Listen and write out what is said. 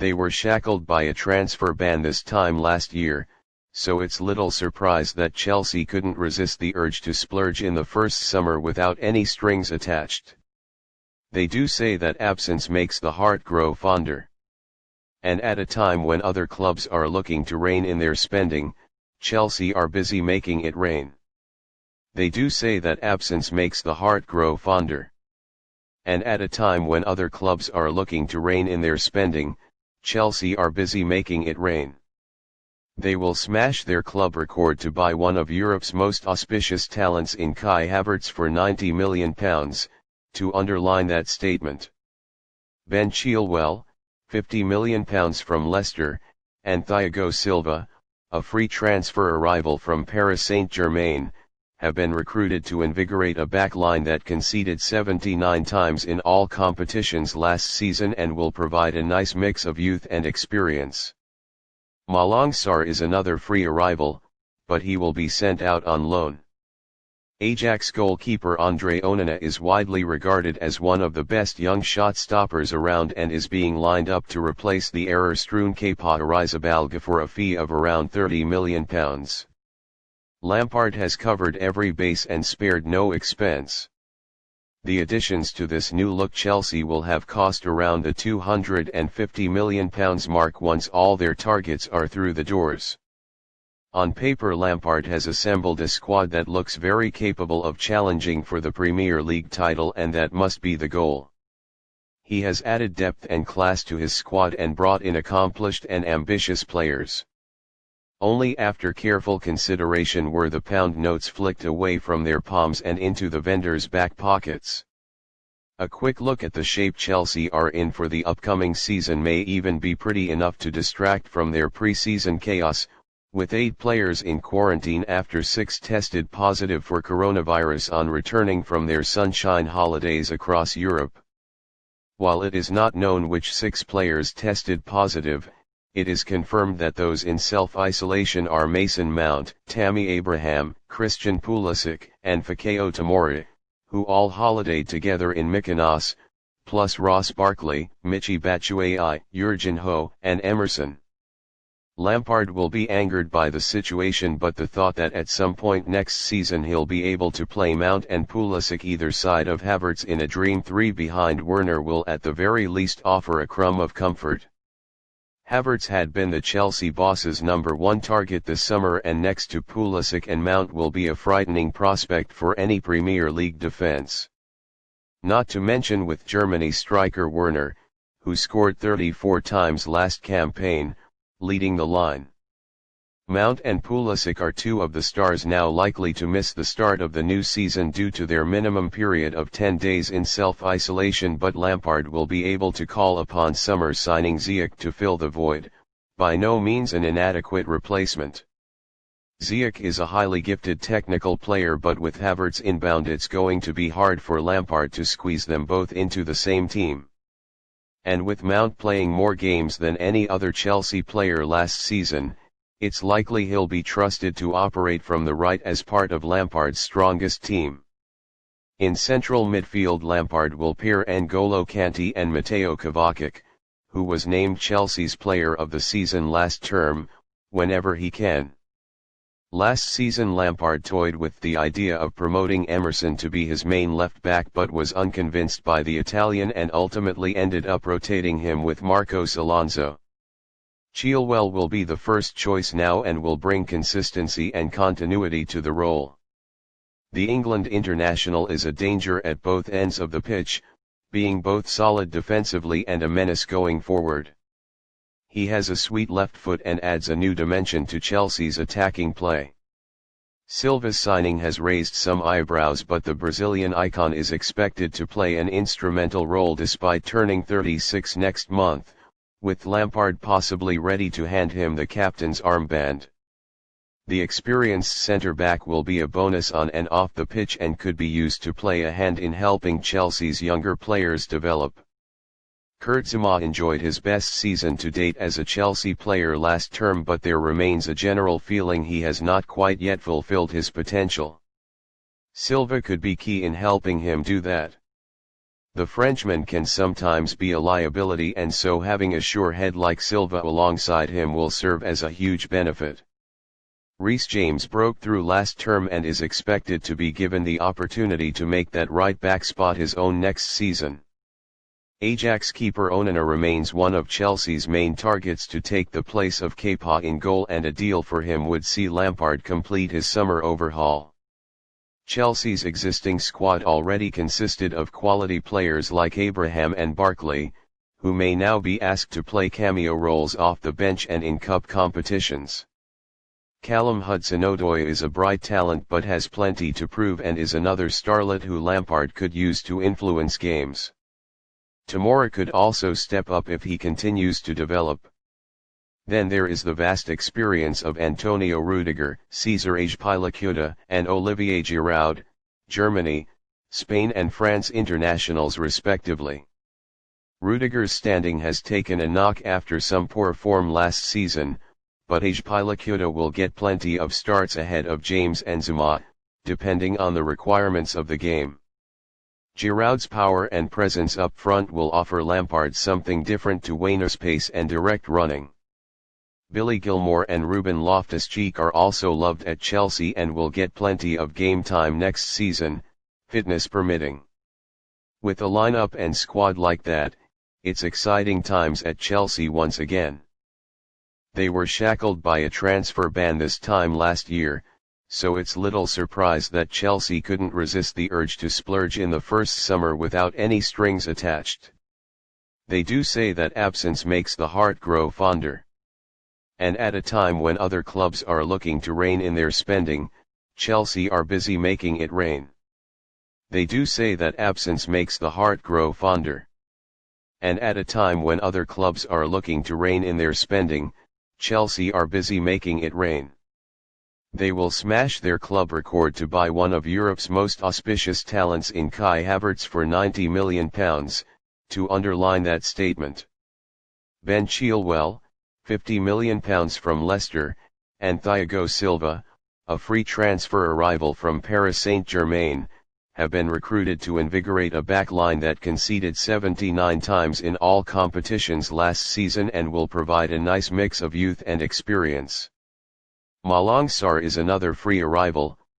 They were shackled by a transfer ban this time last year, so it's little surprise that Chelsea couldn't resist the urge to splurge in the first summer without any strings attached. They do say that absence makes the heart grow fonder. And at a time when other clubs are looking to rein in their spending, Chelsea are busy making it rain. They do say that absence makes the heart grow fonder. And at a time when other clubs are looking to rein in their spending, Chelsea are busy making it rain. They will smash their club record to buy one of Europe's most auspicious talents in Kai Havertz for £90 million, to underline that statement. Ben Chilwell, £50 million from Leicester, and Thiago Silva, a free transfer arrival from Paris Saint-Germain, have been recruited to invigorate a backline that conceded 79 times in all competitions last season and will provide a nice mix of youth and experience. Malang Sarr is another free arrival, but he will be sent out on loan. Ajax goalkeeper Andre Onana is widely regarded as one of the best young shot stoppers around and is being lined up to replace the error-strewn Kepa Arrizabalaga for a fee of around £30 million. Lampard has covered every base and spared no expense. The additions to this new look Chelsea will have cost around the £250 million mark once all their targets are through the doors. On paper, Lampard has assembled a squad that looks very capable of challenging for the Premier League title, and that must be the goal. He has added depth and class to his squad and brought in accomplished and ambitious players. Only after careful consideration were the pound notes flicked away from their palms and into the vendors' back pockets. A quick look at the shape Chelsea are in for the upcoming season may even be pretty enough to distract from their pre-season chaos, with 8 players in quarantine after 6 tested positive for coronavirus on returning from their sunshine holidays across Europe. While it is not known which 6 players tested positive, it is confirmed that those in self-isolation are Mason Mount, Tammy Abraham, Christian Pulisic, and Fikayo Tomori, who all holidayed together in Mykonos, plus Ross Barkley, Michy Batshuayi, Jurgen Ho, and Emerson. Lampard will be angered by the situation, but the thought that at some point next season he'll be able to play Mount and Pulisic either side of Havertz in a dream 3 behind Werner will at the very least offer a crumb of comfort. Havertz had been the Chelsea boss's #1 target this summer, and next to Pulisic and Mount will be a frightening prospect for any Premier League defence. Not to mention with Germany striker Werner, who scored 34 times last campaign, leading the line. Mount and Pulisic are 2 of the stars now likely to miss the start of the new season due to their minimum period of 10 days in self-isolation, but Lampard will be able to call upon summer signing Ziyech to fill the void, by no means an inadequate replacement. Ziyech is a highly gifted technical player, but with Havertz inbound it's going to be hard for Lampard to squeeze them both into the same team. And with Mount playing more games than any other Chelsea player last season, it's likely he'll be trusted to operate from the right as part of Lampard's strongest team. In central midfield, Lampard will pair N'Golo Kante and Mateo Kovacic, who was named Chelsea's Player of the Season last term, whenever he can. Last season Lampard toyed with the idea of promoting Emerson to be his main left-back, but was unconvinced by the Italian and ultimately ended up rotating him with Marcos Alonso. Chilwell will be the first choice now and will bring consistency and continuity to the role. The England international is a danger at both ends of the pitch, being both solid defensively and a menace going forward. He has a sweet left foot and adds a new dimension to Chelsea's attacking play. Silva's signing has raised some eyebrows, but the Brazilian icon is expected to play an instrumental role despite turning 36 next month, with Lampard possibly ready to hand him the captain's armband. The experienced centre-back will be a bonus on and off the pitch and could be used to play a hand in helping Chelsea's younger players develop. Kurt Zouma enjoyed his best season to date as a Chelsea player last term, but there remains a general feeling he has not quite yet fulfilled his potential. Silva could be key in helping him do that. The Frenchman can sometimes be a liability, and so having a sure head like Silva alongside him will serve as a huge benefit. Reece James broke through last term and is expected to be given the opportunity to make that right-back spot his own next season. Ajax keeper Onana remains one of Chelsea's main targets to take the place of Kepa in goal, and a deal for him would see Lampard complete his summer overhaul. Chelsea's existing squad already consisted of quality players like Abraham and Barkley, who may now be asked to play cameo roles off the bench and in cup competitions. Callum Hudson-Odoi is a bright talent but has plenty to prove and is another starlet who Lampard could use to influence games. Tomora could also step up if he continues to develop. Then there is the vast experience of Antonio Rudiger, Cesar Azpilicueta, and Olivier Giroud, Germany, Spain and France internationals respectively. Rudiger's standing has taken a knock after some poor form last season, but Azpilicueta will get plenty of starts ahead of James and Zuma, depending on the requirements of the game. Giroud's power and presence up front will offer Lampard something different to Werner's pace and direct running. Billy Gilmour and Ruben Loftus-Cheek are also loved at Chelsea and will get plenty of game time next season, fitness permitting. With a lineup and squad like that, it's exciting times at Chelsea once again. They were shackled by a transfer ban this time last year, so it's little surprise that Chelsea couldn't resist the urge to splurge in the first summer without any strings attached. They do say that absence makes the heart grow fonder. And at a time when other clubs are looking to rein in their spending, Chelsea are busy making it rain. They do say that absence makes the heart grow fonder. And at a time when other clubs are looking to rein in their spending, Chelsea are busy making it rain. They will smash their club record to buy one of Europe's most auspicious talents in Kai Havertz for £90 million, to underline that statement. Ben Chilwell, £50 million from Leicester, and Thiago Silva, a free transfer arrival from Paris Saint-Germain, have been recruited to invigorate a backline that conceded 79 times in all competitions last season and will provide a nice mix of youth and experience. Malang Sarr is another free arrival,